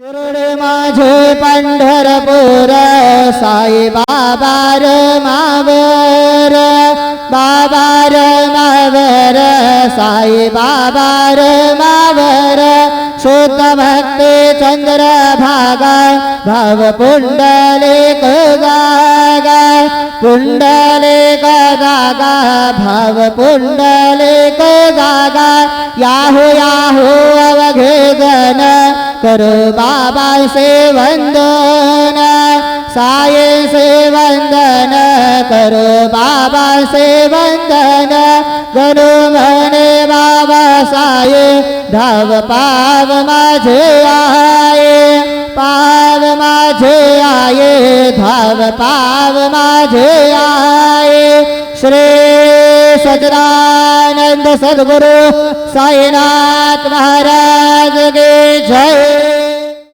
शिरडे माझे पंढरपूर साई बाबा र मावर बाबा र मावर साई बाबा र मावर शुद्ध भक्ती चंद्र भागा भाव पुंडलिक गागा पुंडलिक गागा भाव पुंडलिक गागा याहू याहू अवघे जन करो बाबा से वंदन साये से वंदन करो बाबा से वंदन गणु म्हणे बाबा साये धाव पाव माझे आये पाव माझे आये धाव पाव माझे आये श्री सच्चिदानंद सद्गुरु साईनाथ महाराज की जय।